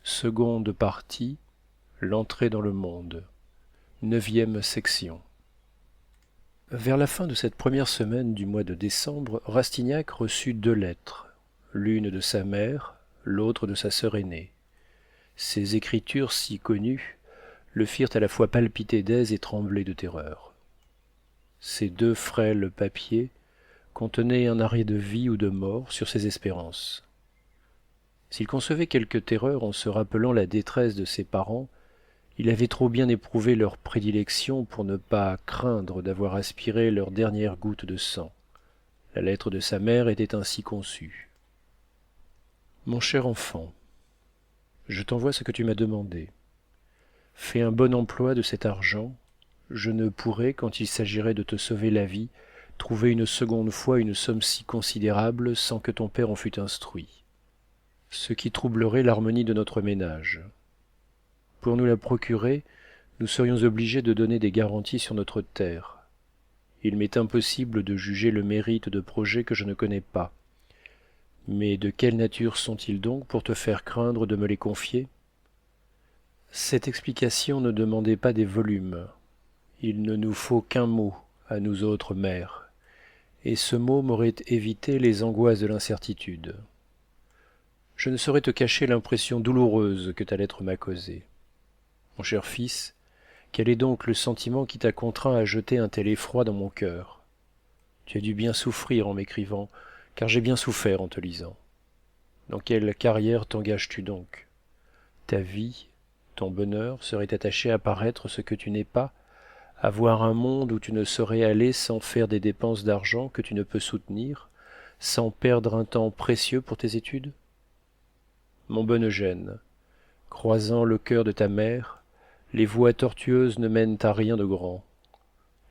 Seconde partie, l'entrée dans le monde. 9e section. Vers la fin de cette première semaine du mois de décembre, Rastignac reçut 2 lettres, l'une de sa mère, l'autre de sa sœur aînée. Ces écritures si connues le firent à la fois palpiter d'aise et trembler de terreur. Ces 2 frêles papiers contenaient un arrêt de vie ou de mort sur ses espérances. S'il concevait quelque terreur en se rappelant la détresse de ses parents, il avait trop bien éprouvé leur prédilection pour ne pas craindre d'avoir aspiré leur dernière goutte de sang. La lettre de sa mère était ainsi conçue. Mon cher enfant, je t'envoie ce que tu m'as demandé. Fais un bon emploi de cet argent. Je ne pourrais, quand il s'agirait de te sauver la vie, trouver une seconde fois une somme si considérable sans que ton père en fût instruit, ce qui troublerait l'harmonie de notre ménage. Pour nous la procurer, nous serions obligés de donner des garanties sur notre terre. Il m'est impossible de juger le mérite de projets que je ne connais pas. Mais de quelle nature sont-ils donc pour te faire craindre de me les confier? Cette explication ne demandait pas des volumes. Il ne nous faut qu'un mot, à nous autres mères, et ce mot m'aurait évité les angoisses de l'incertitude. Je ne saurais te cacher l'impression douloureuse que ta lettre m'a causée. Mon cher fils, quel est donc le sentiment qui t'a contraint à jeter un tel effroi dans mon cœur? Tu as dû bien souffrir en m'écrivant, car j'ai bien souffert en te lisant. Dans quelle carrière t'engages-tu donc? Ta vie, ton bonheur serait attaché à paraître ce que tu n'es pas, à voir un monde où tu ne saurais aller sans faire des dépenses d'argent que tu ne peux soutenir, sans perdre un temps précieux pour tes études? Mon bon Eugène, croisant le cœur de ta mère, les voies tortueuses ne mènent à rien de grand.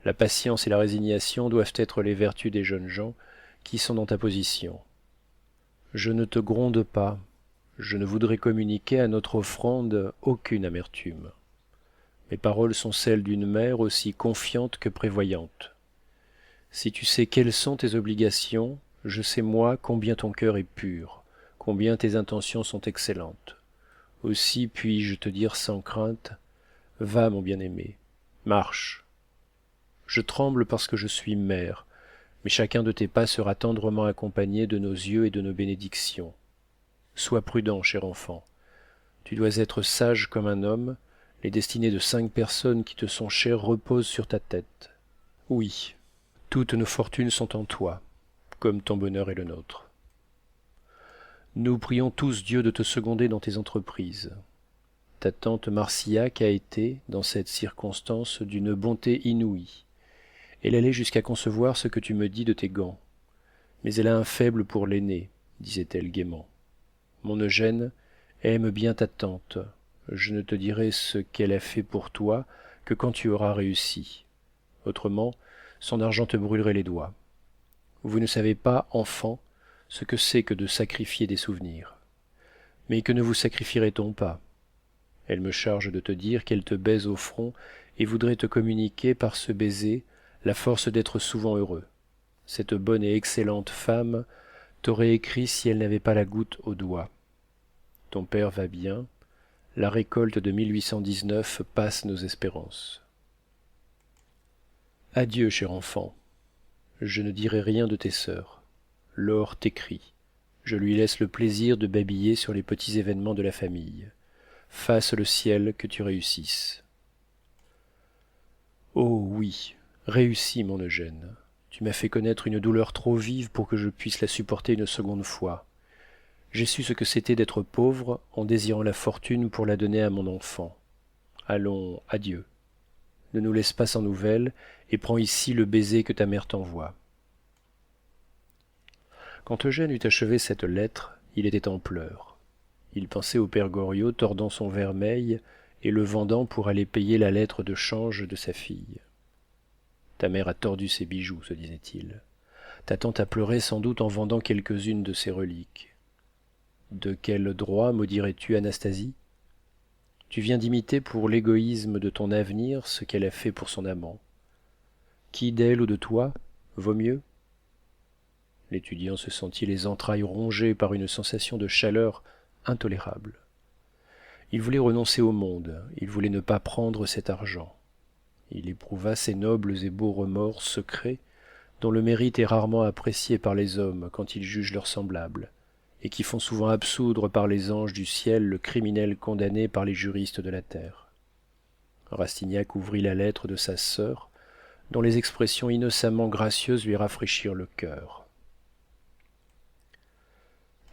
La patience et la résignation doivent être les vertus des jeunes gens qui sont dans ta position. Je ne te gronde pas, je ne voudrais communiquer à notre offrande aucune amertume. Mes paroles sont celles d'une mère aussi confiante que prévoyante. Si tu sais quelles sont tes obligations, je sais moi combien ton cœur est pur, combien tes intentions sont excellentes. Aussi puis-je te dire sans crainte, va mon bien-aimé, marche. Je tremble parce que je suis mère, mais chacun de tes pas sera tendrement accompagné de nos yeux et de nos bénédictions. Sois prudent, cher enfant. Tu dois être sage comme un homme. Les destinées de 5 personnes qui te sont chères reposent sur ta tête. Oui, toutes nos fortunes sont en toi, comme ton bonheur est le nôtre. Nous prions tous Dieu de te seconder dans tes entreprises. Ta tante Marcillac a été, dans cette circonstance, d'une bonté inouïe. Elle allait jusqu'à concevoir ce que tu me dis de tes gants. Mais elle a un faible pour l'aîné, disait-elle gaiement. Mon Eugène, aime bien ta tante. Je ne te dirai ce qu'elle a fait pour toi que quand tu auras réussi. Autrement, son argent te brûlerait les doigts. Vous ne savez pas, enfant, ce que c'est que de sacrifier des souvenirs. Mais que ne vous sacrifierait-on pas? Elle me charge de te dire qu'elle te baise au front et voudrait te communiquer par ce baiser la force d'être souvent heureux. Cette bonne et excellente femme t'aurait écrit si elle n'avait pas la goutte au doigt. Ton père va bien. La récolte de 1819 passe nos espérances. Adieu, cher enfant. Je ne dirai rien de tes sœurs. Laure t'écrit. Je lui laisse le plaisir de babiller sur les petits événements de la famille. Fasse le ciel que tu réussisses. Oh oui, réussis, mon Eugène. Tu m'as fait connaître une douleur trop vive pour que je puisse la supporter une seconde fois. J'ai su ce que c'était d'être pauvre en désirant la fortune pour la donner à mon enfant. Allons, adieu. Ne nous laisse pas sans nouvelles et prends ici le baiser que ta mère t'envoie. Quand Eugène eut achevé cette lettre, il était en pleurs. Il pensait au père Goriot tordant son vermeil et le vendant pour aller payer la lettre de change de sa fille. Ta mère a tordu ses bijoux, se disait-il. Ta tante a pleuré sans doute en vendant quelques-unes de ses reliques. De quel droit maudirais-tu Anastasie? Tu viens d'imiter pour l'égoïsme de ton avenir ce qu'elle a fait pour son amant. Qui d'elle ou de toi vaut mieux? L'étudiant se sentit les entrailles rongées par une sensation de chaleur intolérable. Il voulait renoncer au monde, il voulait ne pas prendre cet argent. Il éprouva ces nobles et beaux remords secrets dont le mérite est rarement apprécié par les hommes quand ils jugent leurs semblables, et qui font souvent absoudre par les anges du ciel le criminel condamné par les juristes de la terre. Rastignac ouvrit la lettre de sa sœur, dont les expressions innocemment gracieuses lui rafraîchirent le cœur.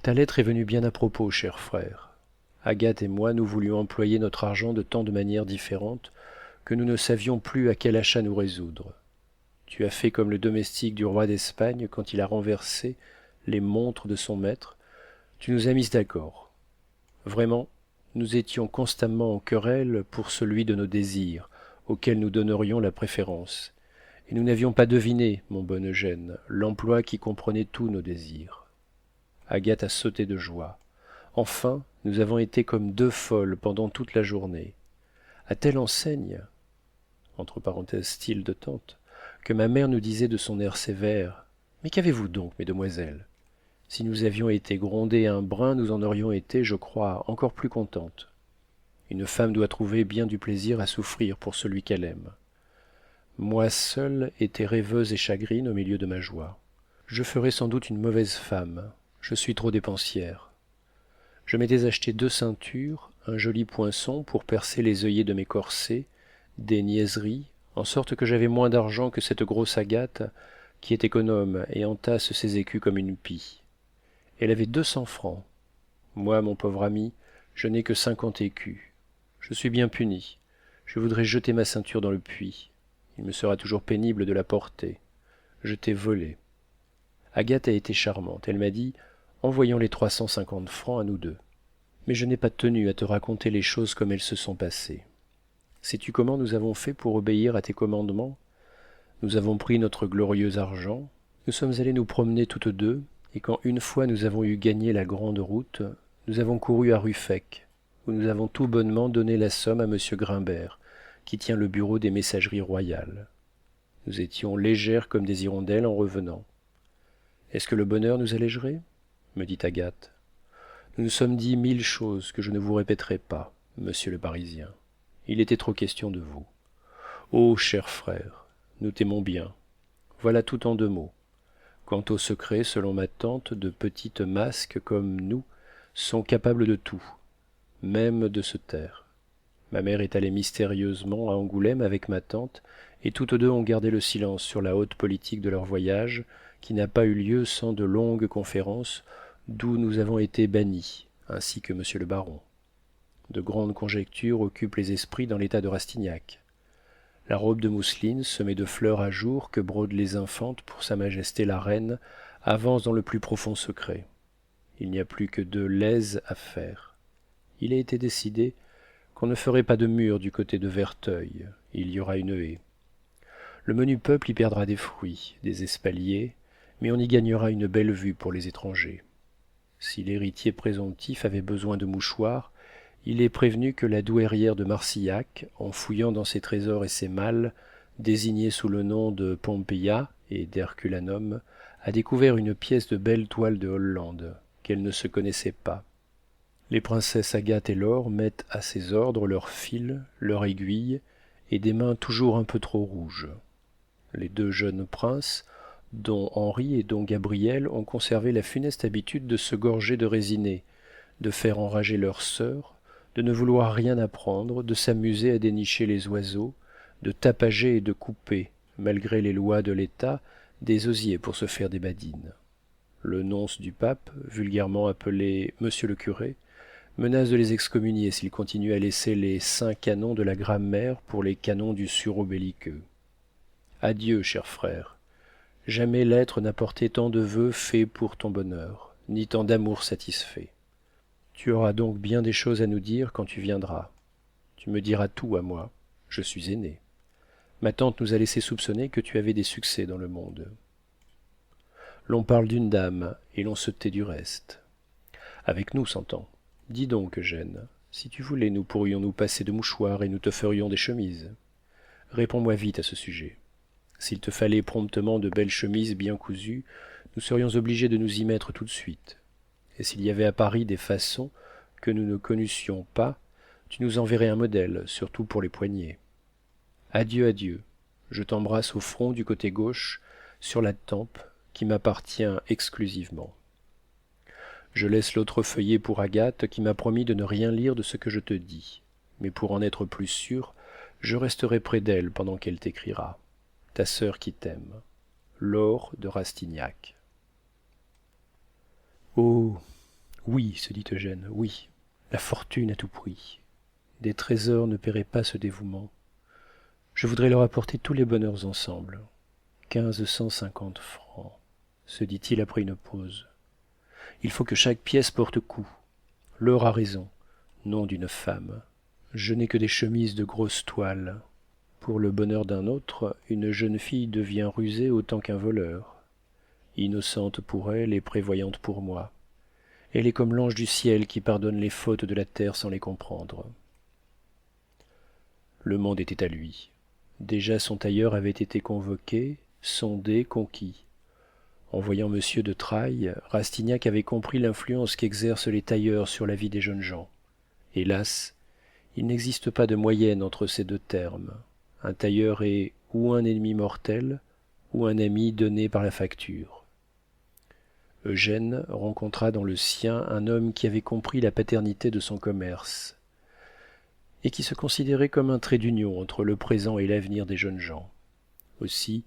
Ta lettre est venue bien à propos, cher frère. Agathe et moi, nous voulions employer notre argent de tant de manières différentes que nous ne savions plus à quel achat nous résoudre. Tu as fait comme le domestique du roi d'Espagne quand il a renversé les montres de son maître. Tu nous as mises d'accord. Vraiment, nous étions constamment en querelle pour celui de nos désirs, auquel nous donnerions la préférence. Et nous n'avions pas deviné, mon bon Eugène, l'emploi qui comprenait tous nos désirs. Agathe a sauté de joie. Enfin, nous avons été comme deux folles pendant toute la journée. À telle enseigne, entre parenthèses style de tante, que ma mère nous disait de son air sévère: mais qu'avez-vous donc, mesdemoiselles? Si nous avions été grondées un brin, nous en aurions été, je crois, encore plus contentes. Une femme doit trouver bien du plaisir à souffrir pour celui qu'elle aime. Moi seule étais rêveuse et chagrine au milieu de ma joie. Je ferais sans doute une mauvaise femme, je suis trop dépensière. Je m'étais acheté 2 ceintures, un joli poinçon pour percer les œillets de mes corsets, des niaiseries, en sorte que j'avais moins d'argent que cette grosse Agathe, qui est économe et entasse ses écus comme une pie. Elle avait 200 francs. Moi, mon pauvre ami, je n'ai que 50 écus. Je suis bien puni. Je voudrais jeter ma ceinture dans le puits. Il me sera toujours pénible de la porter. Je t'ai volé. Agathe a été charmante. Elle m'a dit: envoyons les 350 francs à nous deux. Mais je n'ai pas tenu à te raconter les choses comme elles se sont passées. Sais-tu comment nous avons fait pour obéir à tes commandements? Nous avons pris notre glorieux argent, nous sommes allés nous promener toutes deux, et quand une fois nous avons eu gagné la grande route, nous avons couru à Ruffec, où nous avons tout bonnement donné la somme à monsieur Grimbert, qui tient le bureau des messageries royales. Nous étions légères comme des hirondelles en revenant. Est-ce que le bonheur nous allégerait? Me dit Agathe. Nous nous sommes dit 1000 choses que je ne vous répéterai pas, monsieur le Parisien. Il était trop question de vous. Ô cher frère, nous t'aimons bien. Voilà tout en 2 mots. Quant au secret, selon ma tante, de petites masques comme nous sont capables de tout, même de se taire. Ma mère est allée mystérieusement à Angoulême avec ma tante, et toutes deux ont gardé le silence sur la haute politique de leur voyage, qui n'a pas eu lieu sans de longues conférences, d'où nous avons été bannis, ainsi que monsieur le baron. De grandes conjectures occupent les esprits dans l'état de Rastignac. La robe de mousseline semée de fleurs à jour que brodent les infantes pour sa majesté la reine avance dans le plus profond secret. Il n'y a plus que 2 lèzes à faire. Il a été décidé qu'on ne ferait pas de mur du côté de Verteuil, il y aura une haie. Le menu peuple y perdra des fruits, des espaliers, mais on y gagnera une belle vue pour les étrangers. Si l'héritier présomptif avait besoin de mouchoirs, il est prévenu que la douairière de Marcillac, en fouillant dans ses trésors et ses malles, désignés sous le nom de Pompeia et d'Herculanum, a découvert une pièce de belle toile de Hollande, qu'elle ne se connaissait pas. Les princesses Agathe et Laure mettent à ses ordres leurs fils, leurs aiguilles, et des mains toujours un peu trop rouges. Les 2 jeunes princes, dont Henri et dont Gabriel, ont conservé la funeste habitude de se gorger de raisonnés, de faire enrager leurs sœurs, de ne vouloir rien apprendre, de s'amuser à dénicher les oiseaux, de tapager et de couper, malgré les lois de l'État, des osiers pour se faire des badines. Le nonce du pape, vulgairement appelé monsieur le curé, menace de les excommunier s'ils continuent à laisser les saints canons de la grammaire pour les canons du sureau belliqueux. Adieu, cher frère. Jamais l'être n'a porté tant de vœux faits pour ton bonheur, ni tant d'amour satisfait. Tu auras donc bien des choses à nous dire quand tu viendras. Tu me diras tout à moi, je suis aîné. Ma tante nous a laissé soupçonner que tu avais des succès dans le monde. L'on parle d'une dame, et l'on se tait du reste. Avec nous, s'entend. Dis donc, Eugène, si tu voulais, nous pourrions nous passer de mouchoirs et nous te ferions des chemises. Réponds-moi vite à ce sujet. S'il te fallait promptement de belles chemises bien cousues, nous serions obligés de nous y mettre tout de suite. Et s'il y avait à Paris des façons que nous ne connussions pas, Tu nous enverrais un modèle, surtout pour les poignets. Adieu, adieu. Je t'embrasse au front du côté gauche, sur la tempe, qui m'appartient exclusivement. Je laisse l'autre feuillet pour Agathe, qui m'a promis de ne rien lire de ce que je te dis. Mais pour en être plus sûr, je resterai près d'elle pendant qu'elle t'écrira. Ta sœur qui t'aime. Laure de Rastignac. Oh oui, se dit Eugène, oui, la fortune à tout prix. Des trésors ne paieraient pas ce dévouement. Je voudrais leur apporter tous les bonheurs ensemble. 1550 francs, se dit-il après une pause. Il faut que chaque pièce porte coup. Laure a raison, nom d'une femme. Je n'ai que des chemises de grosse toile. Pour le bonheur d'un autre, une jeune fille devient rusée autant qu'un voleur. Innocente pour elle et prévoyante pour moi. Elle est comme l'ange du ciel qui pardonne les fautes de la terre sans les comprendre. Le monde était à lui. Déjà son tailleur avait été convoqué, sondé, conquis. En voyant monsieur de Trailles, Rastignac avait compris l'influence qu'exercent les tailleurs sur la vie des jeunes gens. Hélas, il n'existe pas de moyenne entre ces deux termes. Un tailleur est ou un ennemi mortel, ou un ami donné par la facture. Eugène rencontra dans le sien un homme qui avait compris la paternité de son commerce, et qui se considérait comme un trait d'union entre le présent et l'avenir des jeunes gens. Aussi,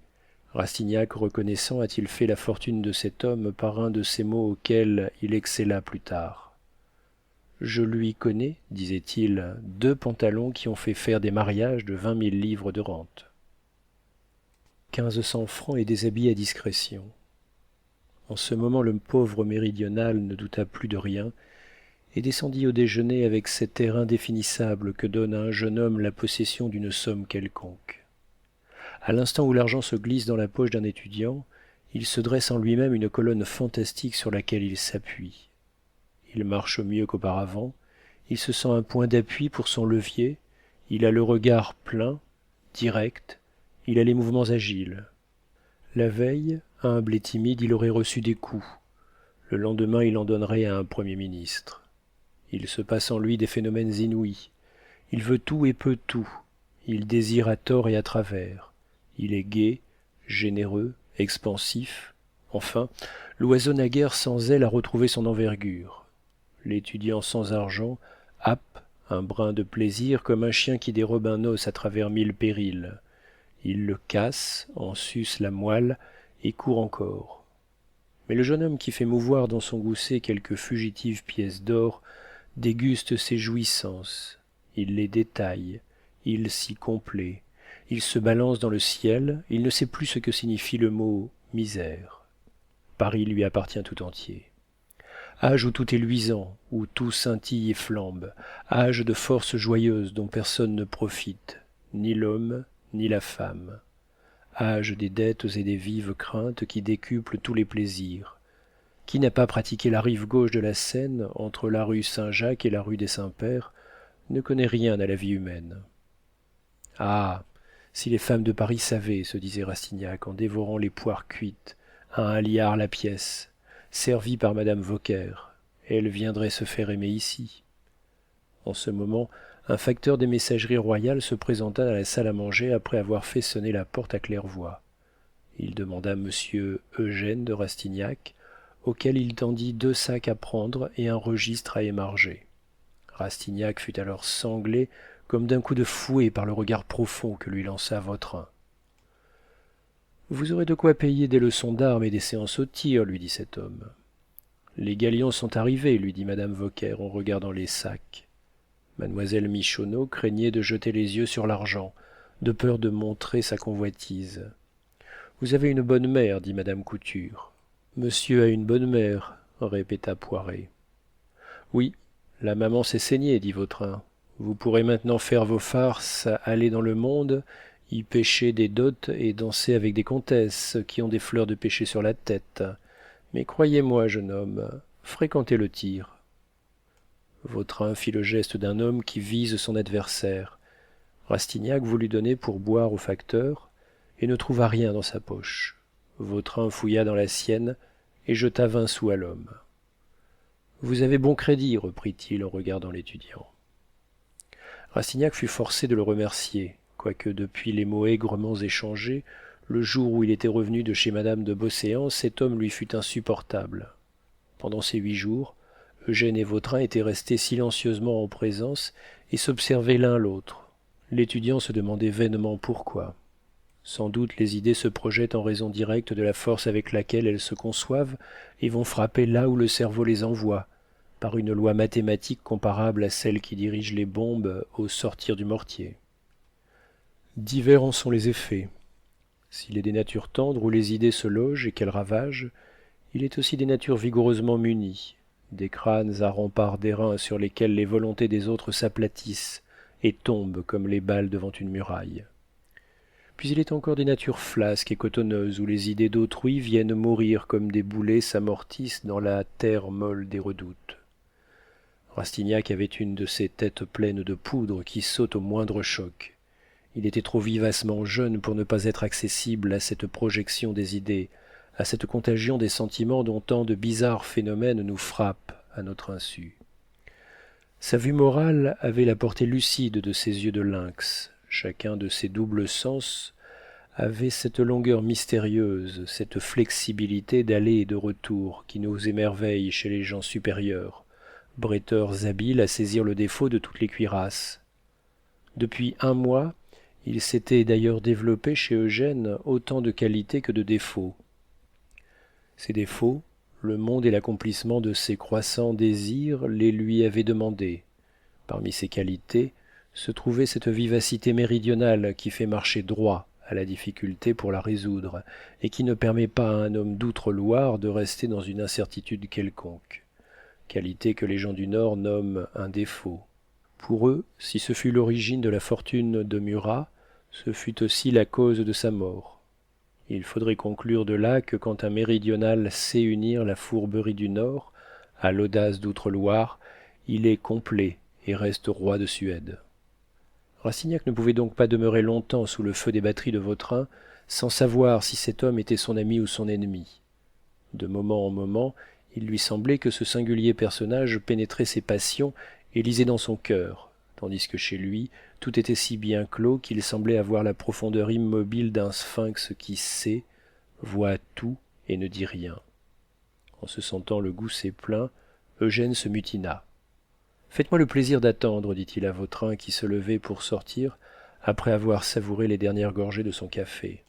Rastignac reconnaissant a-t-il fait la fortune de cet homme par un de ces mots auxquels il excella plus tard. Je lui connais, disait-il, 2 pantalons qui ont fait faire des mariages de 20 000 livres de rente. 1500 francs et des habits à discrétion. En ce moment le pauvre méridional ne douta plus de rien, et descendit au déjeuner avec cet air indéfinissable que donne à un jeune homme la possession d'une somme quelconque. À l'instant où l'argent se glisse dans la poche d'un étudiant, il se dresse en lui-même une colonne fantastique sur laquelle il s'appuie. Il marche mieux qu'auparavant, il se sent un point d'appui pour son levier, il a le regard plein, direct, il a les mouvements agiles. La veille, humble et timide, il aurait reçu des coups. Le lendemain, il en donnerait à un Premier ministre. Il se passe en lui des phénomènes inouïs. Il veut tout et peut tout. Il désire à tort et à travers. Il est gai, généreux, expansif. Enfin, l'oiseau naguère sans aile a retrouvé son envergure. L'étudiant sans argent happe un brin de plaisir comme un chien qui dérobe un os à travers 1000 périls. Il le casse, en suce la moelle et court encore. Mais le jeune homme qui fait mouvoir dans son gousset quelques fugitives pièces d'or déguste ses jouissances, il les détaille, il s'y complaît, il se balance dans le ciel, il ne sait plus ce que signifie le mot misère. Paris lui appartient tout entier. Âge où tout est luisant, où tout scintille et flambe, âge de forces joyeuses dont personne ne profite, ni l'homme, ni la femme. Âge des dettes et des vives craintes qui décuplent tous les plaisirs. Qui n'a pas pratiqué la rive gauche de la Seine, entre la rue Saint-Jacques et la rue des Saints-Pères, ne connaît rien à la vie humaine. Ah, si les femmes de Paris savaient, se disait Rastignac en dévorant les poires cuites, à 1 liard la pièce, servies par madame Vauquer, elles viendraient se faire aimer ici. En ce moment, un facteur des messageries royales se présenta dans la salle à manger après avoir fait sonner la porte à claire-voix. Il demanda monsieur Eugène de Rastignac, auquel il tendit 2 sacs à prendre et un registre à émarger. Rastignac fut alors sanglé comme d'un coup de fouet par le regard profond que lui lança Vautrin. « Vous aurez de quoi payer des leçons d'armes et des séances au tir, lui dit cet homme. Les galions sont arrivés, lui dit madame Vauquer en regardant les sacs. Mademoiselle Michonneau craignait de jeter les yeux sur l'argent, de peur de montrer sa convoitise. Vous avez une bonne mère, dit madame Couture. Monsieur a une bonne mère, répéta Poiret. Oui, la maman s'est saignée, dit Vautrin. Vous pourrez maintenant faire vos farces, aller dans le monde, y pêcher des dots et danser avec des comtesses qui ont des fleurs de pêcher sur la tête. Mais croyez-moi, jeune homme, fréquentez le tir. Vautrin fit le geste d'un homme qui vise son adversaire. Rastignac voulut donner pour boire au facteur et ne trouva rien dans sa poche. Vautrin fouilla dans la sienne et jeta 20 sous à l'homme. Vous avez bon crédit, reprit-il en regardant l'étudiant. Rastignac fut forcé de le remercier, quoique depuis les mots aigrement échangés, le jour où il était revenu de chez madame de Beauséant, cet homme lui fut insupportable. Pendant ces 8 jours, Eugène et Vautrin étaient restés silencieusement en présence et s'observaient l'un l'autre. L'étudiant se demandait vainement pourquoi. Sans doute les idées se projettent en raison directe de la force avec laquelle elles se conçoivent et vont frapper là où le cerveau les envoie, par une loi mathématique comparable à celle qui dirige les bombes au sortir du mortier. Divers en sont les effets. S'il est des natures tendres où les idées se logent et qu'elles ravagent, il est aussi des natures vigoureusement munies, des crânes à remparts d'airain sur lesquels les volontés des autres s'aplatissent et tombent comme les balles devant une muraille. Puis il est encore des natures flasques et cotonneuses où les idées d'autrui viennent mourir comme des boulets s'amortissent dans la terre molle des redoutes. Rastignac avait une de ces têtes pleines de poudre qui sautent au moindre choc. Il était trop vivacement jeune pour ne pas être accessible à cette projection des idées, à cette contagion des sentiments dont tant de bizarres phénomènes nous frappent à notre insu. Sa vue morale avait la portée lucide de ses yeux de lynx. Chacun de ses doubles sens avait cette longueur mystérieuse, cette flexibilité d'aller et de retour qui nous émerveille chez les gens supérieurs, bretteurs habiles à saisir le défaut de toutes les cuirasses. Depuis 1 mois, il s'était d'ailleurs développé chez Eugène autant de qualités que de défauts. Ces défauts, le monde et l'accomplissement de ses croissants désirs les lui avaient demandés. Parmi ces qualités se trouvait cette vivacité méridionale qui fait marcher droit à la difficulté pour la résoudre et qui ne permet pas à un homme d'outre-Loire de rester dans une incertitude quelconque, qualité que les gens du Nord nomment un défaut. Pour eux, si ce fut l'origine de la fortune de Murat, ce fut aussi la cause de sa mort. Il faudrait conclure de là que quand un méridional sait unir la fourberie du Nord à l'audace d'outre-Loire, il est complet et reste roi de Suède. Rastignac ne pouvait donc pas demeurer longtemps sous le feu des batteries de Vautrin sans savoir si cet homme était son ami ou son ennemi. De moment en moment, il lui semblait que ce singulier personnage pénétrait ses passions et lisait dans son cœur, tandis que chez lui tout était si bien clos qu'il semblait avoir la profondeur immobile d'un sphinx qui sait, voit tout et ne dit rien. En se sentant le gousset plein, Eugène se mutina. Faites-moi le plaisir d'attendre, dit-il à Vautrin qui se levait pour sortir, après avoir savouré les dernières gorgées de son café.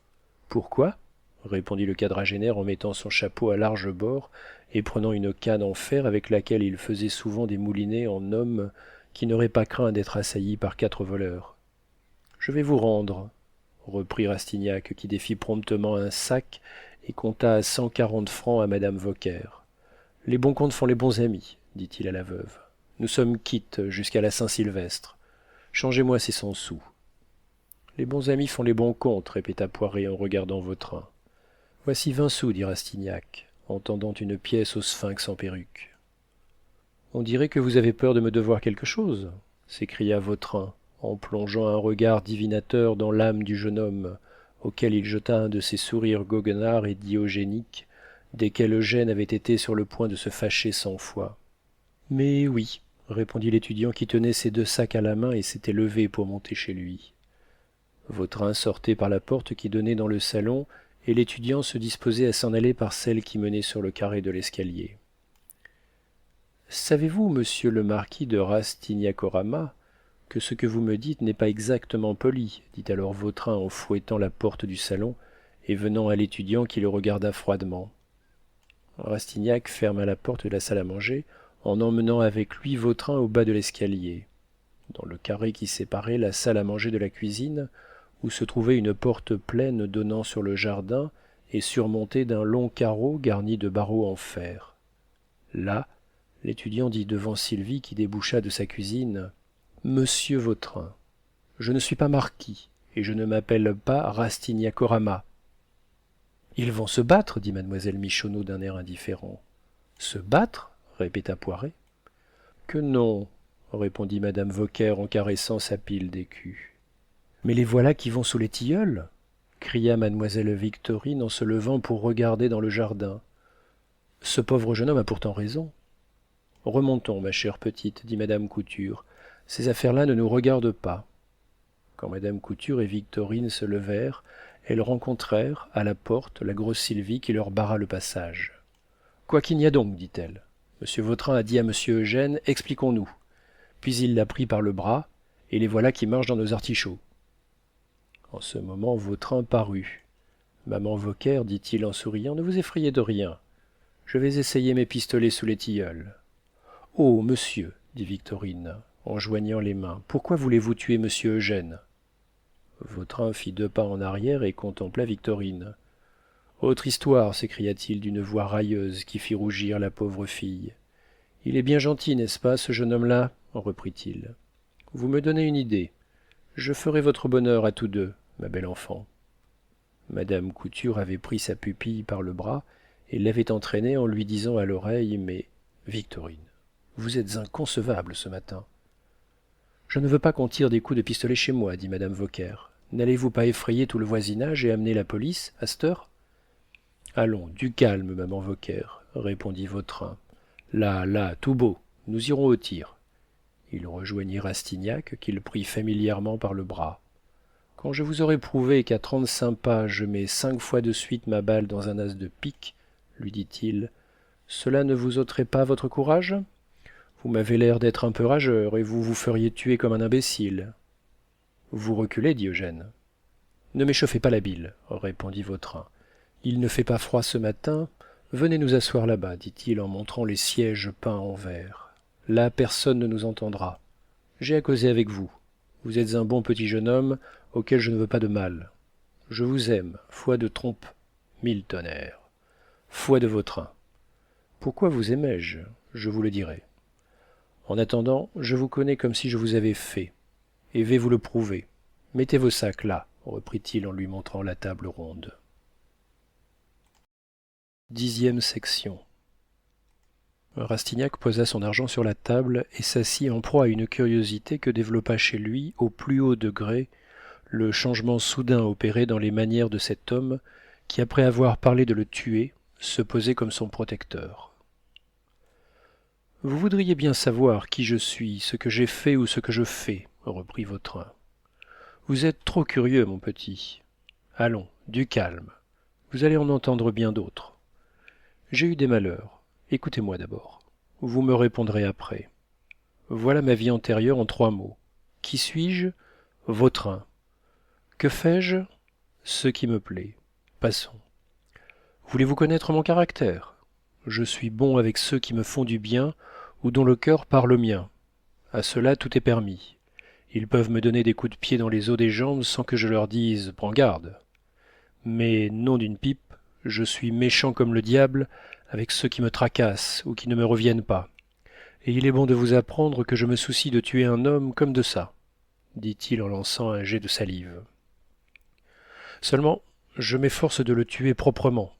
Pourquoi répondit le quadragénaire en mettant son chapeau à larges bords et prenant une canne en fer avec laquelle il faisait souvent des moulinets en homme qui n'aurait pas craint d'être assailli par 4 voleurs. Je vais vous rendre, reprit Rastignac, qui défit promptement un sac et compta 140 francs à madame Vauquer. Les bons comptes font les bons amis, dit-il à la veuve. Nous sommes quittes jusqu'à la Saint-Sylvestre. Changez-moi ces 100 sous. Les bons amis font les bons comptes, répéta Poiret en regardant Vautrin. Voici 20 sous, dit Rastignac, en tendant une pièce au sphinx en perruque. On dirait que vous avez peur de me devoir quelque chose, s'écria Vautrin, en plongeant un regard divinateur dans l'âme du jeune homme, auquel il jeta un de ces sourires goguenards et diogéniques, desquels Eugène avait été sur le point de se fâcher 100 fois. Mais oui, répondit l'étudiant qui tenait ses 2 sacs à la main et s'était levé pour monter chez lui. Vautrin sortait par la porte qui donnait dans le salon, et l'étudiant se disposait à s'en aller par celle qui menait sur le carré de l'escalier. Savez-vous, monsieur le marquis de Rastignacorama, que ce que vous me dites n'est pas exactement poli, dit alors Vautrin en fouettant la porte du salon et venant à l'étudiant qui le regarda froidement. Rastignac ferma la porte de la salle à manger en emmenant avec lui Vautrin au bas de l'escalier. Dans le carré qui séparait la salle à manger de la cuisine, où se trouvait une porte pleine donnant sur le jardin et surmontée d'un long carreau garni de barreaux en fer. Là, l'étudiant dit devant Sylvie qui déboucha de sa cuisine « Monsieur Vautrin, je ne suis pas marquis et je ne m'appelle pas Rastignacorama. »« Ils vont se battre, dit mademoiselle Michonneau d'un air indifférent. « Se battre ?» répéta Poiret. « Que non, répondit madame Vauquer en caressant sa pile d'écus. Mais les voilà qui vont sous les tilleuls, cria mademoiselle Victorine en se levant pour regarder dans le jardin. Ce pauvre jeune homme a pourtant raison. Remontons, ma chère petite, dit madame Couture. Ces affaires-là ne nous regardent pas. Quand madame Couture et Victorine se levèrent, elles rencontrèrent, à la porte, la grosse Sylvie qui leur barra le passage. Quoi qu'il n'y a donc, dit-elle. Monsieur Vautrin a dit à monsieur Eugène, expliquons-nous. Puis il l'a pris par le bras, et les voilà qui marchent dans nos artichauts. En ce moment, Vautrin parut. Maman Vauquer, dit-il en souriant, ne vous effrayez de rien. Je vais essayer mes pistolets sous les tilleuls. Oh, monsieur, dit Victorine, en joignant les mains, pourquoi voulez-vous tuer monsieur Eugène? Vautrin fit 2 pas en arrière et contempla Victorine. Autre histoire, s'écria-t-il d'une voix railleuse qui fit rougir la pauvre fille. Il est bien gentil, n'est-ce pas, ce jeune homme-là, reprit-il. Vous me donnez une idée. Je ferai votre bonheur à tous deux, ma belle enfant. Madame Couture avait pris sa pupille par le bras et l'avait entraînée en lui disant à l'oreille, mais Victorine, vous êtes inconcevable ce matin. Je ne veux pas qu'on tire des coups de pistolet chez moi, dit madame Vauquer. N'allez-vous pas effrayer tout le voisinage et amener la police à cette heure? Allons, du calme, maman Vauquer, répondit Vautrin. Là, tout beau, nous irons au tir. Il rejoignit Rastignac, qu'il prit familièrement par le bras. Quand je vous aurai prouvé qu'à 35 pas je mets 5 fois de suite ma balle dans un as de pique, lui dit-il, cela ne vous ôterait pas votre courage? Vous m'avez l'air d'être un peu rageur, et vous vous feriez tuer comme un imbécile. Vous reculez, dit Eugène. Ne m'échauffez pas la bile, répondit Vautrin. Il ne fait pas froid ce matin. Venez nous asseoir là-bas, dit-il en montrant les sièges peints en vert. Là, personne ne nous entendra. J'ai à causer avec vous. Vous êtes un bon petit jeune homme auquel je ne veux pas de mal. Je vous aime, foi de trompe, 1000 tonnerres. Foi de Vautrin. Pourquoi vous aimais-je? Je vous le dirai. En attendant, je vous connais comme si je vous avais fait, et vais vous le prouver. Mettez vos sacs là, reprit-il en lui montrant la table ronde. 10e section. Rastignac posa son argent sur la table et s'assit en proie à une curiosité que développa chez lui, au plus haut degré, le changement soudain opéré dans les manières de cet homme qui, après avoir parlé de le tuer, se posait comme son protecteur. Vous voudriez bien savoir qui je suis, ce que j'ai fait ou ce que je fais, reprit Vautrin. Vous êtes trop curieux, mon petit. Allons, du calme. Vous allez en entendre bien d'autres. J'ai eu des malheurs. Écoutez-moi d'abord. Vous me répondrez après. Voilà ma vie antérieure en 3 mots. Qui suis-je? Vautrin. Que fais-je? Ce qui me plaît. Passons. Voulez-vous connaître mon caractère? Je suis bon avec ceux qui me font du bien ou dont le cœur parle au mien. À cela tout est permis. Ils peuvent me donner des coups de pied dans les os des jambes sans que je leur dise « Prends garde ». Mais, nom d'une pipe, je suis méchant comme le diable avec ceux qui me tracassent ou qui ne me reviennent pas. Et il est bon de vous apprendre que je me soucie de tuer un homme comme de ça, dit-il en lançant un jet de salive. Seulement, je m'efforce de le tuer proprement,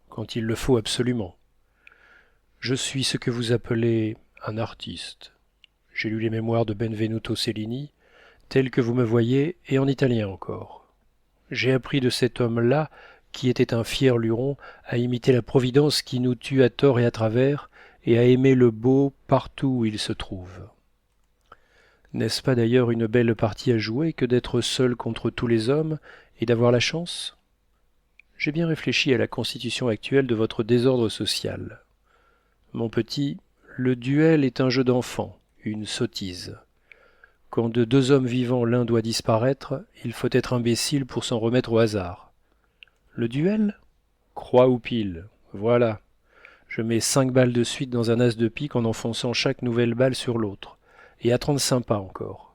quand il le faut absolument. Je suis ce que vous appelez un artiste. J'ai lu les mémoires de Benvenuto Cellini, tels que vous me voyez, et en italien encore. J'ai appris de cet homme-là, qui était un fier luron, à imiter la providence qui nous tue à tort et à travers, et à aimer le beau partout où il se trouve. N'est-ce pas d'ailleurs une belle partie à jouer que d'être seul contre tous les hommes et d'avoir la chance? J'ai bien réfléchi à la constitution actuelle de votre désordre social. Mon petit, le duel est un jeu d'enfant, une sottise. Quand de 2 hommes vivants l'un doit disparaître, il faut être imbécile pour s'en remettre au hasard. Le duel? Croix ou pile, voilà. Je mets 5 balles de suite dans un as de pique en enfonçant chaque nouvelle balle sur l'autre, et à 35 pas encore.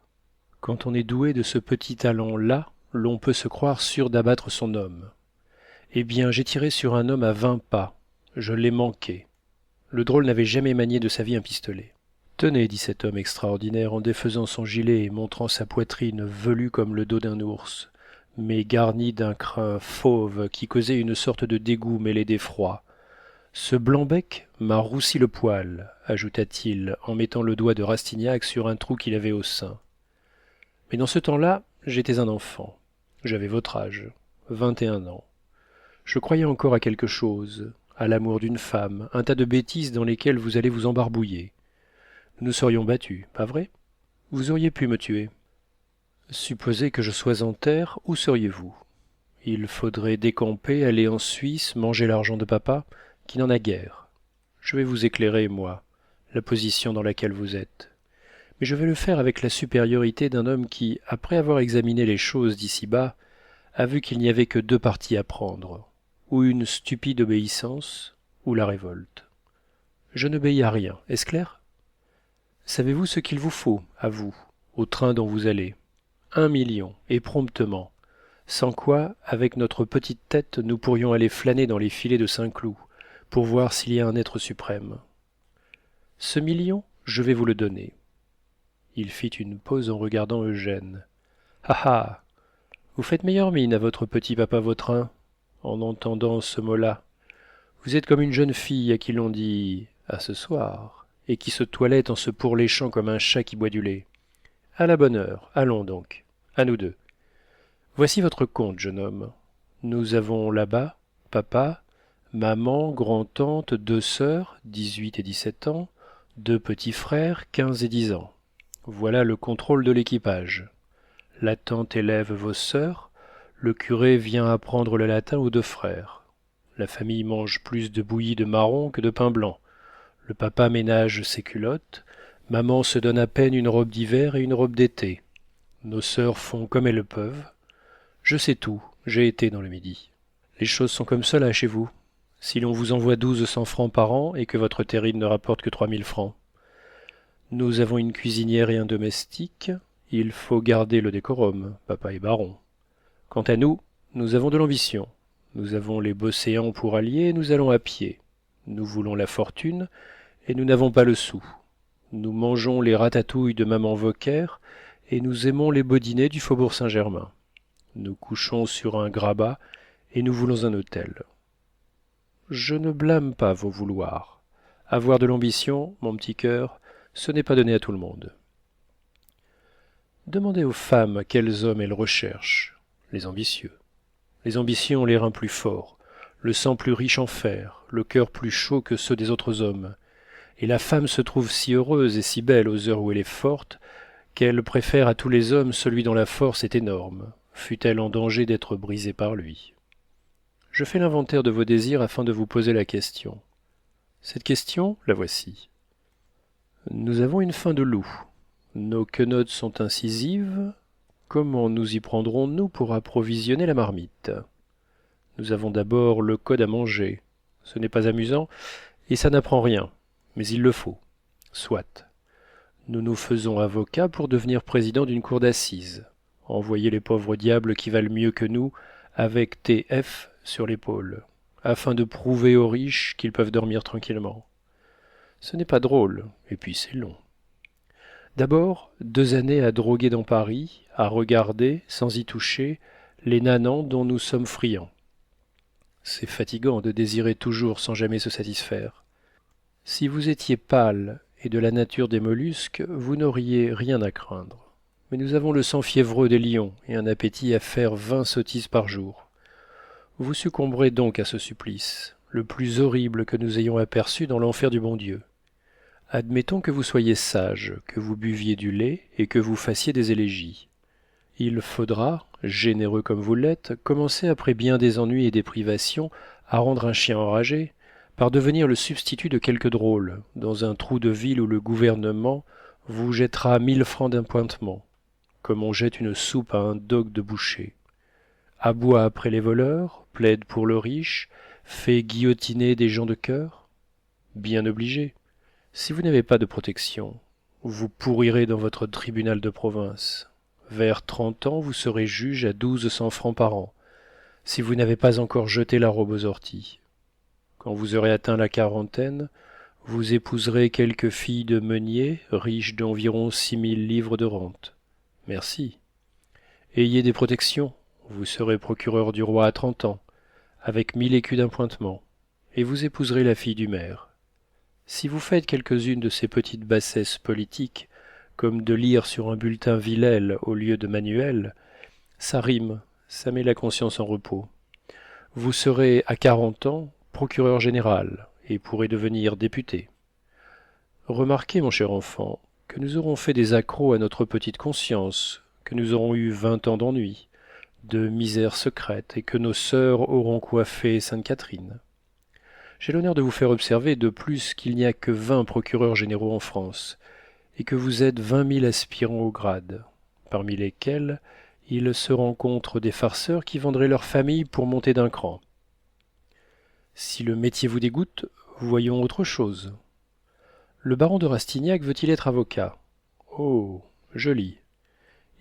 Quand on est doué de ce petit talent-là, l'on peut se croire sûr d'abattre son homme. Eh bien, j'ai tiré sur un homme à 20 pas. Je l'ai manqué. Le drôle n'avait jamais manié de sa vie un pistolet. Tenez, dit cet homme extraordinaire en défaisant son gilet et montrant sa poitrine velue comme le dos d'un ours, mais garnie d'un crin fauve qui causait une sorte de dégoût mêlé d'effroi. Ce blanc-bec m'a roussi le poil, ajouta-t-il en mettant le doigt de Rastignac sur un trou qu'il avait au sein. Mais dans ce temps-là, j'étais un enfant. J'avais votre âge, 21 ans. Je croyais encore à quelque chose, à l'amour d'une femme, un tas de bêtises dans lesquelles vous allez vous embarbouiller. Nous nous serions battus, pas vrai? Vous auriez pu me tuer. Supposez que je sois en terre, où seriez-vous? Il faudrait décamper, aller en Suisse, manger l'argent de papa, qui n'en a guère. Je vais vous éclairer, moi, la position dans laquelle vous êtes. Mais je vais le faire avec la supériorité d'un homme qui, après avoir examiné les choses d'ici-bas, a vu qu'il n'y avait que deux partis à prendre, ou une stupide obéissance, ou la révolte. Je n'obéis à rien, est-ce clair? Savez-vous ce qu'il vous faut, à vous, au train dont vous allez? 1 million, et promptement, sans quoi, avec notre petite tête, nous pourrions aller flâner dans les filets de Saint-Cloud, pour voir s'il y a un être suprême. Ce million, je vais vous le donner. Il fit une pause en regardant Eugène. Ah ah! Vous faites meilleure mine à votre petit papa Vautrin, en entendant ce mot-là. Vous êtes comme une jeune fille à qui l'on dit à ce soir, et qui se toilette en se pourléchant comme un chat qui boit du lait. À la bonne heure, allons donc, à nous deux. Voici votre compte, jeune homme. Nous avons là-bas papa, maman, grand-tante, 2 sœurs, 18 et 17 ans, 2 petits frères, 15 et 10 ans. Voilà le contrôle de l'équipage. La tante élève vos sœurs, le curé vient apprendre le latin aux 2 frères. La famille mange plus de bouillie de marron que de pain blanc. Le papa ménage ses culottes, maman se donne à peine une robe d'hiver et une robe d'été. Nos sœurs font comme elles peuvent. Je sais tout, j'ai été dans le Midi. Les choses sont comme cela chez vous. Si l'on vous envoie 1200 francs par an et que votre terrine ne rapporte que 3000 francs. Nous avons une cuisinière et un domestique. Il faut garder le décorum, papa est baron. Quant à nous, nous avons de l'ambition. Nous avons les Beauséants pour alliés et nous allons à pied. Nous voulons la fortune et nous n'avons pas le sou. Nous mangeons les ratatouilles de maman Vauquer et nous aimons les beaux dîners du faubourg Saint-Germain. Nous couchons sur un grabat et nous voulons un hôtel. Je ne blâme pas vos vouloirs. Avoir de l'ambition, mon petit cœur, ce n'est pas donné à tout le monde. Demandez aux femmes quels hommes elles recherchent. Les ambitieux. Les ambitieux ont les reins plus forts, le sang plus riche en fer, le cœur plus chaud que ceux des autres hommes. Et la femme se trouve si heureuse et si belle aux heures où elle est forte, qu'elle préfère à tous les hommes celui dont la force est énorme, fût-elle en danger d'être brisée par lui. Je fais l'inventaire de vos désirs afin de vous poser la question. Cette question, la voici. Nous avons une faim de loup. Nos quenottes sont incisives. Comment nous y prendrons-nous pour approvisionner la marmite? Nous avons d'abord le code à manger. Ce n'est pas amusant, et ça n'apprend rien, mais il le faut. Soit. Nous nous faisons avocats pour devenir président d'une cour d'assises. Envoyer les pauvres diables qui valent mieux que nous avec TF sur l'épaule, afin de prouver aux riches qu'ils peuvent dormir tranquillement. Ce n'est pas drôle, et puis c'est long. D'abord, 2 années à droguer dans Paris, à regarder, sans y toucher, les nanans dont nous sommes friands. C'est fatigant de désirer toujours sans jamais se satisfaire. Si vous étiez pâle et de la nature des mollusques, vous n'auriez rien à craindre. Mais nous avons le sang fiévreux des lions et un appétit à faire 20 sottises par jour. Vous succomberez donc à ce supplice, le plus horrible que nous ayons aperçu dans l'enfer du bon Dieu. Admettons que vous soyez sage, que vous buviez du lait et que vous fassiez des élégies. Il faudra, généreux comme vous l'êtes, commencer après bien des ennuis et des privations à rendre un chien enragé, par devenir le substitut de quelque drôle, dans un trou de ville où le gouvernement vous jettera 1000 francs d'appointements, comme on jette une soupe à un dogue de boucher. Aboie après les voleurs, plaide pour le riche, fait guillotiner des gens de cœur. Bien obligé. Si vous n'avez pas de protection, vous pourrirez dans votre tribunal de province. Vers 30 ans, vous serez juge à 1200 francs par an, si vous n'avez pas encore jeté la robe aux orties. Quand vous aurez atteint la quarantaine, vous épouserez quelque fille de meunier, riche d'environ 6000 livres de rente. Merci. Ayez des protections, vous serez procureur du roi à 30 ans, avec 1000 écus d'appointements, et vous épouserez la fille du maire. Si vous faites quelques-unes de ces petites bassesses politiques, comme de lire sur un bulletin Villèle au lieu de Manuel, ça rime, ça met la conscience en repos. Vous serez à 40 ans procureur général et pourrez devenir député. Remarquez, mon cher enfant, que nous aurons fait des accrocs à notre petite conscience, que nous aurons eu 20 ans d'ennui, de misère secrète, et que nos sœurs auront coiffé Sainte-Catherine. J'ai l'honneur de vous faire observer de plus qu'il n'y a que 20 procureurs généraux en France, et que vous êtes 20 000 aspirants au grade, parmi lesquels il se rencontre des farceurs qui vendraient leur famille pour monter d'un cran. Si le métier vous dégoûte, voyons autre chose. Le baron de Rastignac veut-il être avocat? Oh, joli.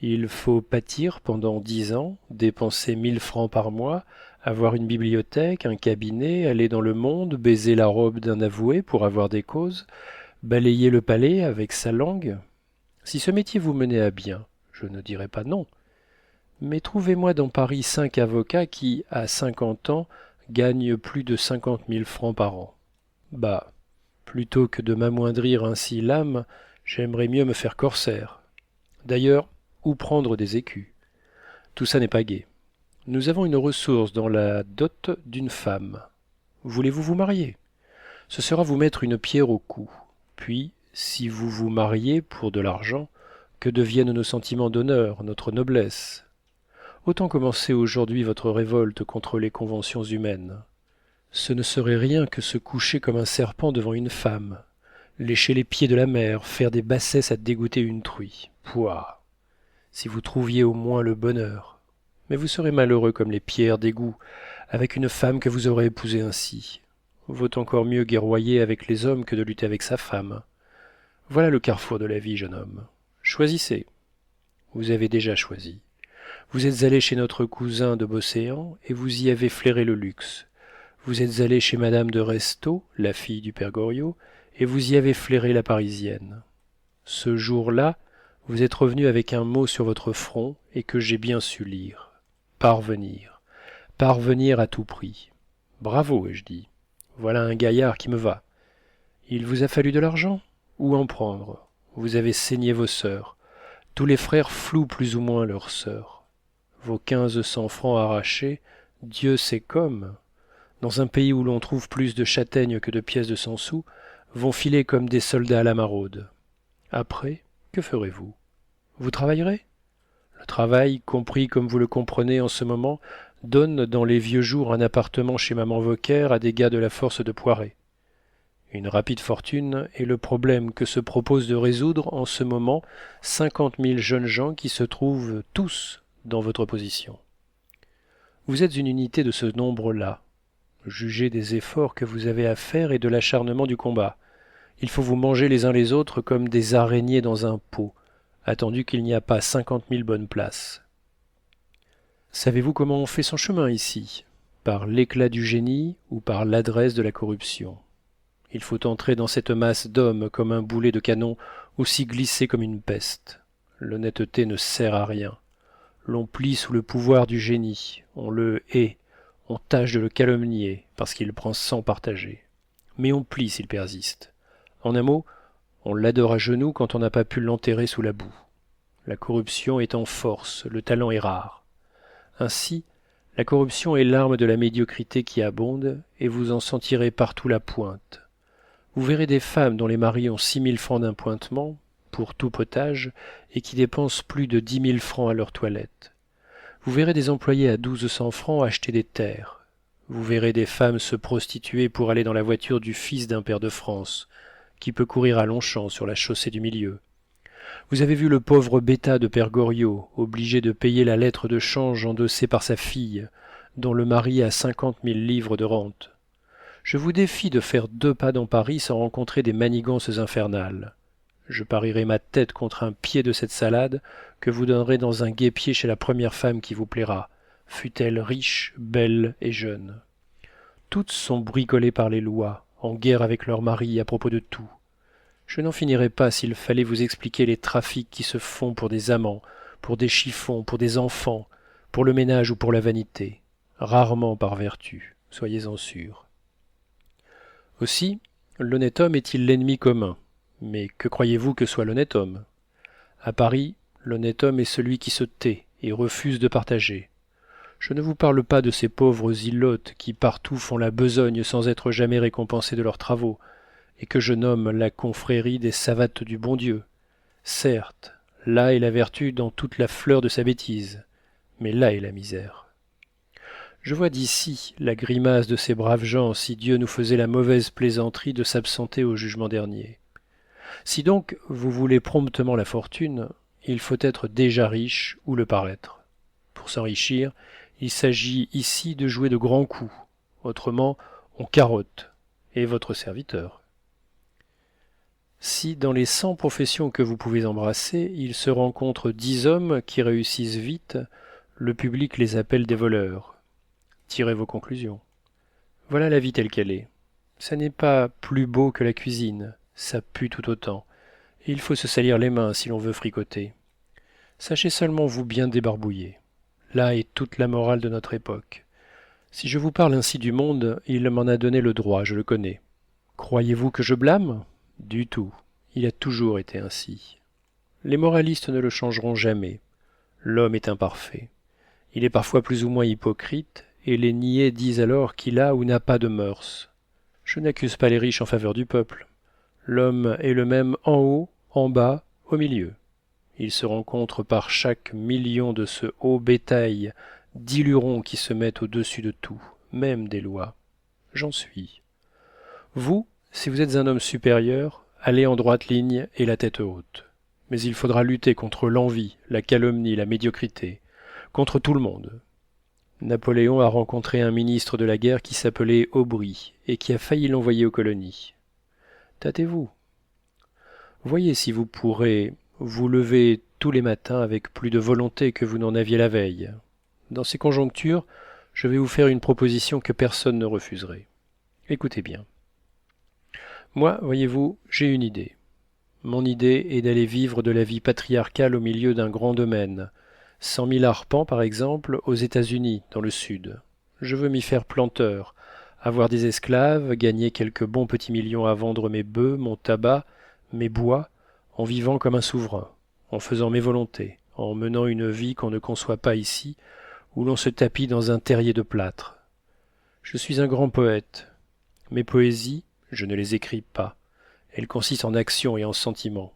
Il faut pâtir pendant 10 ans, dépenser 1 000 francs par mois, avoir une bibliothèque, un cabinet, aller dans le monde, baiser la robe d'un avoué pour avoir des causes, balayer le palais avec sa langue. Si ce métier vous menait à bien, je ne dirais pas non. Mais trouvez-moi dans Paris 5 avocats qui, à 50 ans, gagnent plus de 50 000 francs par an. Bah, plutôt que de m'amoindrir ainsi l'âme, j'aimerais mieux me faire corsaire. D'ailleurs, où prendre des écus? Tout ça n'est pas gai. Nous avons une ressource dans la dot d'une femme. Voulez-vous vous marier? Ce sera vous mettre une pierre au cou. Puis, si vous vous mariez pour de l'argent, que deviennent nos sentiments d'honneur, notre noblesse? Autant commencer aujourd'hui votre révolte contre les conventions humaines. Ce ne serait rien que se coucher comme un serpent devant une femme, lécher les pieds de la mer, faire des bassesses à dégoûter une truie. Pouah! Si vous trouviez au moins le bonheur. Mais vous serez malheureux comme les pierres d'égout, avec une femme que vous aurez épousée ainsi. Vaut encore mieux guerroyer avec les hommes que de lutter avec sa femme. Voilà le carrefour de la vie, jeune homme. Choisissez. Vous avez déjà choisi. Vous êtes allé chez notre cousin de Beauséant et vous y avez flairé le luxe. Vous êtes allé chez madame de Restaud, la fille du père Goriot, et vous y avez flairé la parisienne. Ce jour-là, vous êtes revenu avec un mot sur votre front et que j'ai bien su lire. Parvenir. Parvenir à tout prix. Bravo, ai-je dit. Voilà un gaillard qui me va. Il vous a fallu de l'argent? Où en prendre? Vous avez saigné vos sœurs. Tous les frères flouent plus ou moins leurs sœurs. Vos 1500 francs arrachés, Dieu sait comme, dans un pays où l'on trouve plus de châtaignes que de pièces de 100 sous, vont filer comme des soldats à la maraude. Après, que ferez-vous? Vous travaillerez? Le travail, compris comme vous le comprenez en ce moment, donne dans les vieux jours un appartement chez maman Vauquer à des gars de la force de Poiret. Une rapide fortune est le problème que se proposent de résoudre en ce moment 50 000 jeunes gens qui se trouvent tous dans votre position. Vous êtes une unité de ce nombre-là. Jugez des efforts que vous avez à faire et de l'acharnement du combat. Il faut vous manger les uns les autres comme des araignées dans un pot, attendu qu'il n'y a pas 50 000 bonnes places. Savez-vous comment on fait son chemin ici? Par l'éclat du génie ou par l'adresse de la corruption? Il faut entrer dans cette masse d'hommes comme un boulet de canon, aussi glissé comme une peste. L'honnêteté ne sert à rien. L'on plie sous le pouvoir du génie, on le hait, on tâche de le calomnier parce qu'il prend sans partager. Mais on plie s'il persiste. En un mot, on l'adore à genoux quand on n'a pas pu l'enterrer sous la boue. La corruption est en force, le talent est rare. Ainsi, la corruption est l'arme de la médiocrité qui abonde, et vous en sentirez partout la pointe. Vous verrez des femmes dont les maris ont 6 000 francs d'appointements pour tout potage et qui dépensent plus de 10 000 francs à leur toilette. Vous verrez des employés à 1200 francs acheter des terres. Vous verrez des femmes se prostituer pour aller dans la voiture du fils d'un pair de France, qui peut courir à Longchamp sur la chaussée du milieu. Vous avez vu le pauvre bêta de père Goriot, obligé de payer la lettre de change endossée par sa fille, dont le mari a 50 000 livres de rente. Je vous défie de faire 2 pas dans Paris sans rencontrer des manigances infernales. Je parierai ma tête contre un pied de cette salade que vous donnerez dans un guêpier chez la première femme qui vous plaira, fût-elle riche, belle et jeune. Toutes sont bricolées par les lois, en guerre avec leurs maris à propos de tout. Je n'en finirais pas s'il fallait vous expliquer les trafics qui se font pour des amants, pour des chiffons, pour des enfants, pour le ménage ou pour la vanité, rarement par vertu, soyez-en sûrs. Aussi, l'honnête homme est-il l'ennemi commun? Mais que croyez-vous que soit l'honnête homme? À Paris, l'honnête homme est celui qui se tait et refuse de partager. Je ne vous parle pas de ces pauvres ilotes qui partout font la besogne sans être jamais récompensés de leurs travaux, et que je nomme la confrérie des savates du bon Dieu. Certes, là est la vertu dans toute la fleur de sa bêtise, mais là est la misère. Je vois d'ici la grimace de ces braves gens si Dieu nous faisait la mauvaise plaisanterie de s'absenter au jugement dernier. Si donc vous voulez promptement la fortune, il faut être déjà riche ou le paraître. Pour s'enrichir, il s'agit ici de jouer de grands coups, autrement on carotte, et votre serviteur. Si dans les 100 professions que vous pouvez embrasser, il se rencontre 10 hommes qui réussissent vite, le public les appelle des voleurs. Tirez vos conclusions. Voilà la vie telle qu'elle est. Ça n'est pas plus beau que la cuisine, ça pue tout autant, et il faut se salir les mains si l'on veut fricoter. Sachez seulement vous bien débarbouiller. Là est toute la morale de notre époque. Si je vous parle ainsi du monde, il m'en a donné le droit, je le connais. Croyez-vous que je blâme ? Du tout. Il a toujours été ainsi. Les moralistes ne le changeront jamais. L'homme est imparfait. Il est parfois plus ou moins hypocrite, et les niais disent alors qu'il a ou n'a pas de mœurs. Je n'accuse pas les riches en faveur du peuple. L'homme est le même en haut, en bas, au milieu. Il se rencontre par chaque million de ce haut bétail d'ilurons qui se mettent au-dessus de tout, même des lois. J'en suis. Vous, si vous êtes un homme supérieur, allez en droite ligne et la tête haute. Mais il faudra lutter contre l'envie, la calomnie, la médiocrité, contre tout le monde. Napoléon a rencontré un ministre de la guerre qui s'appelait Aubry et qui a failli l'envoyer aux colonies. Tâtez-vous. Voyez si vous pourrez vous lever tous les matins avec plus de volonté que vous n'en aviez la veille. Dans ces conjonctures, je vais vous faire une proposition que personne ne refuserait. Écoutez bien. Moi, voyez-vous, j'ai une idée. Mon idée est d'aller vivre de la vie patriarcale au milieu d'un grand domaine, 100 000 arpents par exemple, aux États-Unis, dans le Sud. Je veux m'y faire planteur, avoir des esclaves, gagner quelques bons petits millions à vendre mes bœufs, mon tabac, mes bois, en vivant comme un souverain, en faisant mes volontés, en menant une vie qu'on ne conçoit pas ici, où l'on se tapit dans un terrier de plâtre. Je suis un grand poète. Mes poésies, je ne les écris pas. Elles consistent en actions et en sentiments.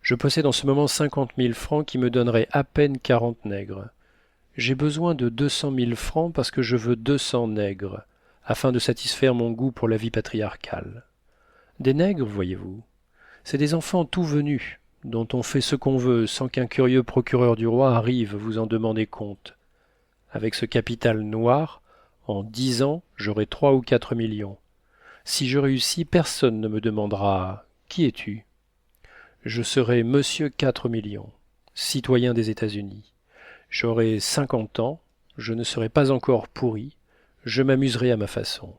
Je possède en ce moment 50 000 francs qui me donneraient à peine 40 nègres. J'ai besoin de 200 000 francs parce que je veux 200 nègres, afin de satisfaire mon goût pour la vie patriarcale. Des nègres, voyez-vous, c'est des enfants tout venus, dont on fait ce qu'on veut sans qu'un curieux procureur du roi arrive vous en demander compte. Avec ce capital noir, en 10 ans, j'aurai 3 ou 4 millions. Si je réussis, personne ne me demandera « Qui es-tu » Je serai Monsieur 4 millions, citoyen des États-Unis. J'aurai 50 ans, je ne serai pas encore pourri, je m'amuserai à ma façon.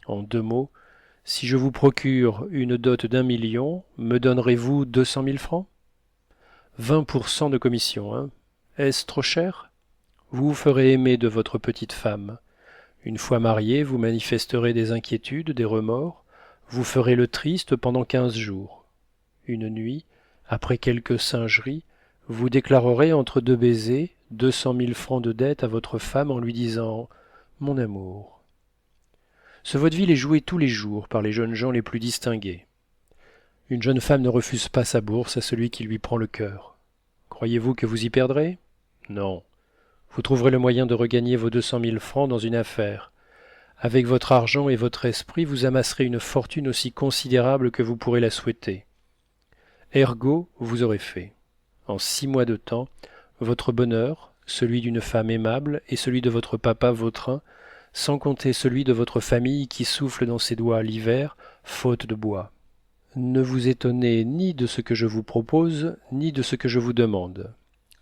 En 2 mots, si je vous procure une dot d'1 million, me donnerez-vous 200 000 francs 20% de commission, hein. Est-ce trop cher? Vous vous ferez aimer de votre petite femme. Une fois marié, vous manifesterez des inquiétudes, des remords, vous ferez le triste pendant 15 jours. Une nuit, après quelques singeries, vous déclarerez entre 2 baisers 200 000 francs de dette à votre femme en lui disant « Mon amour ». Ce vaudeville est joué tous les jours par les jeunes gens les plus distingués. Une jeune femme ne refuse pas sa bourse à celui qui lui prend le cœur. Croyez-vous que vous y perdrez? Non. Vous trouverez le moyen de regagner vos 200 000 francs dans une affaire. Avec votre argent et votre esprit, vous amasserez une fortune aussi considérable que vous pourrez la souhaiter. Ergo, vous aurez fait. En 6 mois de temps, votre bonheur, celui d'une femme aimable et celui de votre papa Vautrin, sans compter celui de votre famille qui souffle dans ses doigts l'hiver, faute de bois. Ne vous étonnez ni de ce que je vous propose, ni de ce que je vous demande.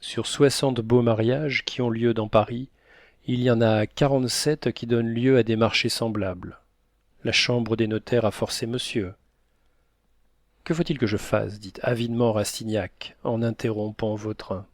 Sur 60 beaux mariages qui ont lieu dans Paris, il y en a 47 qui donnent lieu à des marchés semblables. La chambre des notaires a forcé monsieur. Que faut-il que je fasse dit avidement Rastignac en interrompant Vautrin.